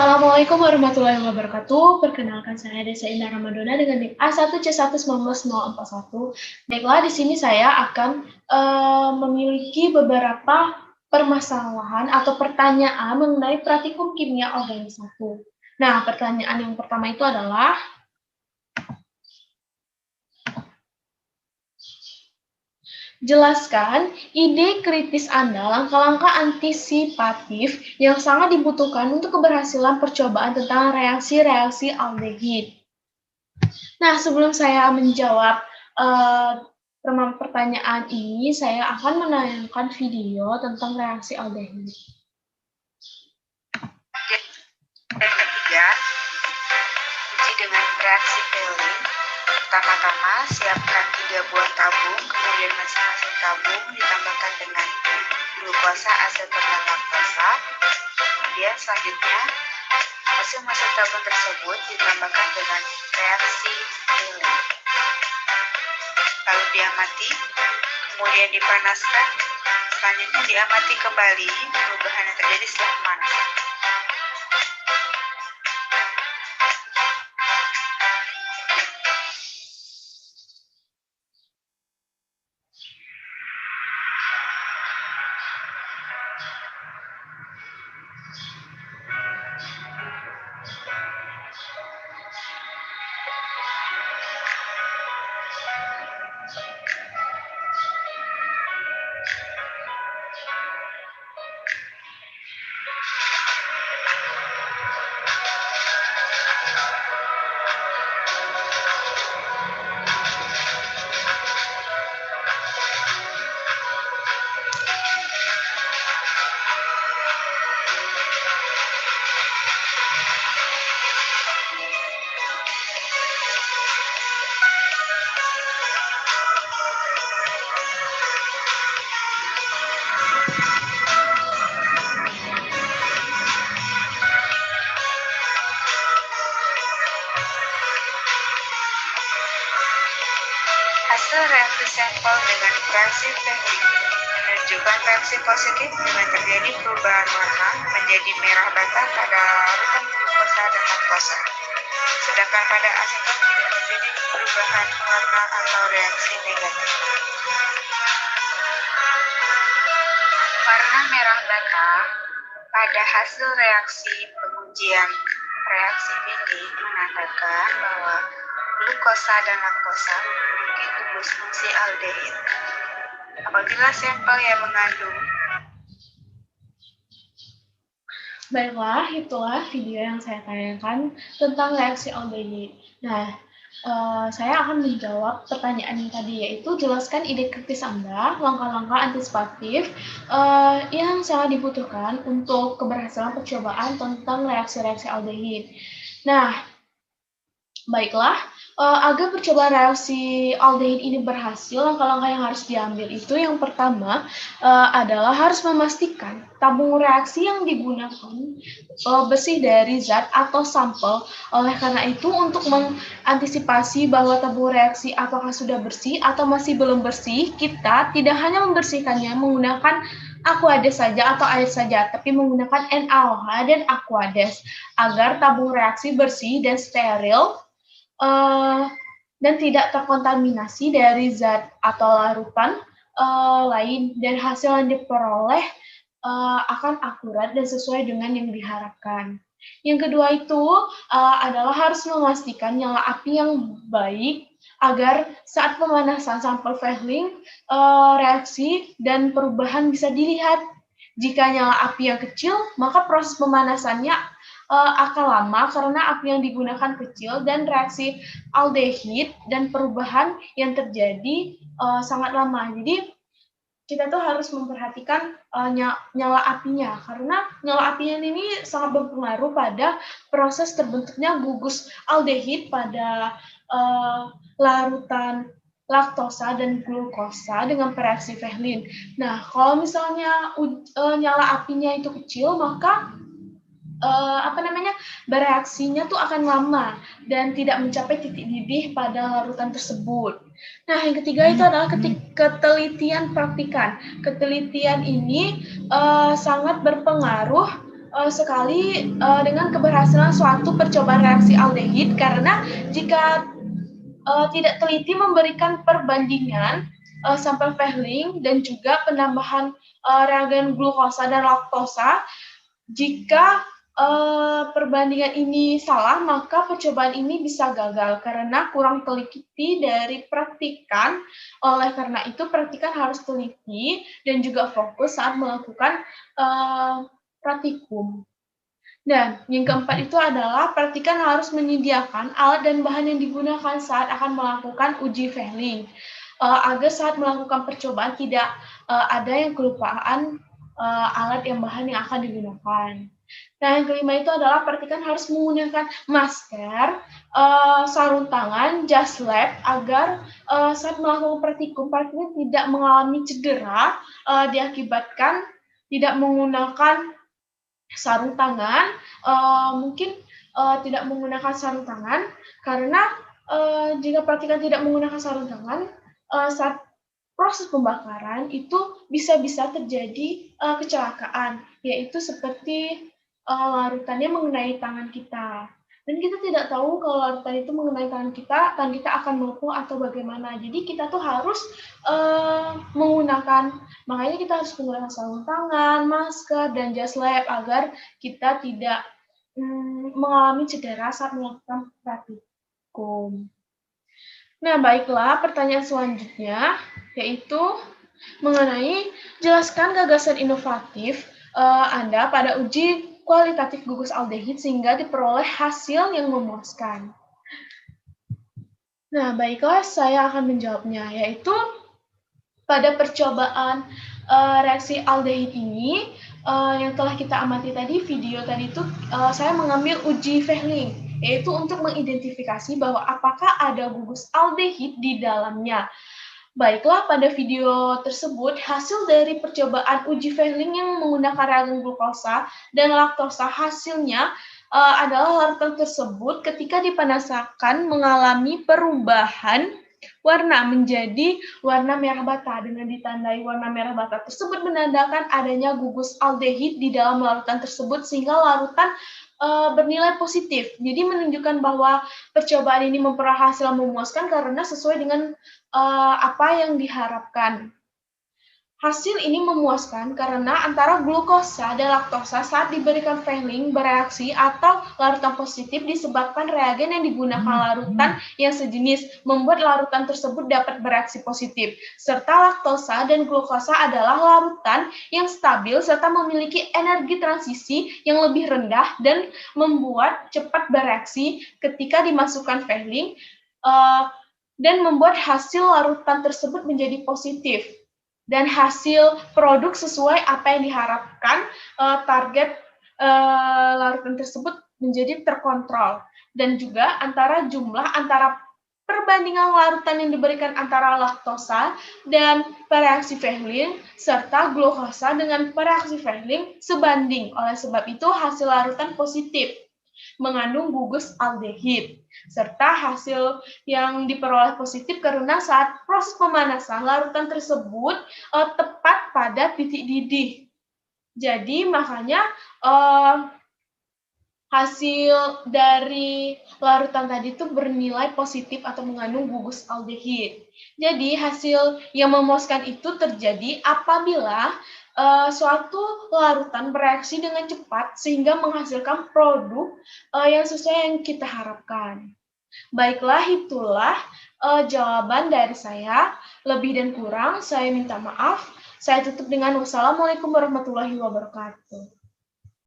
Assalamualaikum warahmatullahi wabarakatuh. Perkenalkan saya Desa Indah Ramadona dengan NIM A1C1194041. Baiklah, di sini saya akan memiliki beberapa permasalahan atau pertanyaan mengenai praktikum kimia organik 1. Nah, pertanyaan yang pertama itu adalah, jelaskan ide kritis Anda, langkah-langkah antisipatif yang sangat dibutuhkan untuk keberhasilan percobaan tentang reaksi-reaksi aldehid. Nah, sebelum saya menjawab pertanyaan ini, saya akan menayangkan video tentang reaksi aldehid. Dan ketiga, uji dengan reaksi Fehling. Pertama-tama, siapkan 3 buah tabung, kemudian masing-masing tabung ditambahkan dengan glukosa, aseton, dan laktosa. Kemudian selanjutnya, masing-masing tabung tersebut ditambahkan dengan reaksi Fehling. Lalu diamati, kemudian dipanaskan. Selanjutnya diamati kembali perubahan yang terjadi setelah pemanasan. Hasil reaksi sampel dengan reaksi Fehling menunjukkan reaksi positif dengan terjadi perubahan warna menjadi merah bata pada larutan glukosa dan laktosa. Sedangkan pada aseton tidak terjadi perubahan warna atau reaksi negatif. Warna merah bata pada hasil reaksi pengujian reaksi Fehling menandakan bahwa glukosa dan laktosa memiliki tubuh fungsi aldehid. Apabila sampel yang mengandung. Baiklah, itulah video yang saya tayangkan tentang reaksi aldehid. Nah, saya akan menjawab pertanyaan yang tadi, yaitu jelaskan ide kritis Anda, langkah-langkah antisipatif yang sangat dibutuhkan untuk keberhasilan percobaan tentang reaksi-reaksi aldehid. Nah, baiklah, agar percobaan reaksi aldehid ini berhasil, langkah-langkah yang harus diambil itu yang pertama adalah harus memastikan tabung reaksi yang digunakan bersih dari zat atau sampel. Oleh karena itu, untuk mengantisipasi bahwa tabung reaksi apakah sudah bersih atau masih belum bersih, kita tidak hanya membersihkannya menggunakan Aquades saja atau air saja, tapi menggunakan NaOH dan Aquades agar tabung reaksi bersih dan steril dan tidak terkontaminasi dari zat atau larutan lain, dan hasil yang diperoleh akan akurat dan sesuai dengan yang diharapkan. Yang kedua itu adalah harus memastikan nyala api yang baik agar saat pemanasan sampel Fehling reaksi dan perubahan bisa dilihat. Jika nyala api yang kecil, maka proses pemanasannya akan lama karena api yang digunakan kecil dan reaksi aldehid dan perubahan yang terjadi sangat lama. Jadi kita tuh harus memperhatikan nyala apinya, karena nyala apinya ini sangat berpengaruh pada proses terbentuknya gugus aldehid pada larutan laktosa dan glukosa dengan reaksi Fehling. Nah, kalau misalnya nyala apinya itu kecil, maka bereaksinya tuh akan lama dan tidak mencapai titik didih pada larutan tersebut. Nah, yang ketiga itu adalah ketelitian praktikan. Ketelitian ini sangat berpengaruh sekali dengan keberhasilan suatu percobaan reaksi aldehid, karena jika tidak teliti memberikan perbandingan sampel Fehling dan juga penambahan reagen glukosa dan laktosa, jika perbandingan ini salah, maka percobaan ini bisa gagal karena kurang teliti dari praktikan. Oleh karena itu, praktikan harus teliti dan juga fokus saat melakukan praktikum. Dan yang keempat itu adalah praktikan harus menyediakan alat dan bahan yang digunakan saat akan melakukan uji Fehling, agar saat melakukan percobaan tidak ada yang kelupaan alat yang bahan yang akan digunakan. Nah, yang kelima itu adalah praktikan harus menggunakan masker, sarung tangan, jas lab, agar saat melakukan praktikum tidak mengalami cedera diakibatkan tidak menggunakan sarung tangan. Mungkin tidak menggunakan sarung tangan karena jika praktikan tidak menggunakan sarung tangan saat proses pembakaran itu bisa terjadi kecelakaan, yaitu seperti larutannya mengenai tangan kita. Dan kita tidak tahu kalau larutan itu mengenai tangan kita akan melepuh atau bagaimana. Jadi kita tuh harus makanya kita harus menggunakan sarung tangan, masker, dan jas lab agar kita tidak mengalami cedera saat melakukan praktikum. Nah, baiklah, pertanyaan selanjutnya yaitu mengenai jelaskan gagasan inovatif Anda pada uji kualitatif gugus aldehid sehingga diperoleh hasil yang memuaskan. Nah, baiklah, saya akan menjawabnya, yaitu pada percobaan reaksi aldehid ini yang telah kita amati tadi, video tadi itu saya mengambil uji Fehling, yaitu untuk mengidentifikasi bahwa apakah ada gugus aldehid di dalamnya. Baiklah, pada video tersebut, hasil dari percobaan uji Fehling yang menggunakan reagen glukosa dan laktosa, hasilnya adalah larutan tersebut ketika dipanaskan mengalami perubahan warna menjadi warna merah bata. Dengan ditandai warna merah bata tersebut menandakan adanya gugus aldehid di dalam larutan tersebut, sehingga larutan bernilai positif. Jadi menunjukkan bahwa percobaan ini memperoleh hasil memuaskan karena sesuai dengan apa yang diharapkan. Hasil ini memuaskan karena antara glukosa dan laktosa saat diberikan Fehling bereaksi atau larutan positif disebabkan reagen yang digunakan larutan yang sejenis membuat larutan tersebut dapat bereaksi positif, serta laktosa dan glukosa adalah larutan yang stabil serta memiliki energi transisi yang lebih rendah dan membuat cepat bereaksi ketika dimasukkan Fehling dan membuat hasil larutan tersebut menjadi positif. Dan hasil produk sesuai apa yang diharapkan, target larutan tersebut menjadi terkontrol. Dan juga antara perbandingan larutan yang diberikan antara laktosa dan pereaksi Fehling serta glukosa dengan pereaksi Fehling sebanding. Oleh sebab itu hasil larutan positif mengandung gugus aldehid, serta hasil yang diperoleh positif karena saat proses pemanasan larutan tersebut tepat pada titik didih. Jadi makanya hasil dari larutan tadi itu bernilai positif atau mengandung gugus aldehid. Jadi hasil yang memuaskan itu terjadi apabila suatu larutan bereaksi dengan cepat sehingga menghasilkan produk yang sesuai yang kita harapkan. Baiklah, itulah jawaban dari saya. Lebih dan kurang saya minta maaf. Saya tutup dengan wassalamualaikum warahmatullahi wabarakatuh.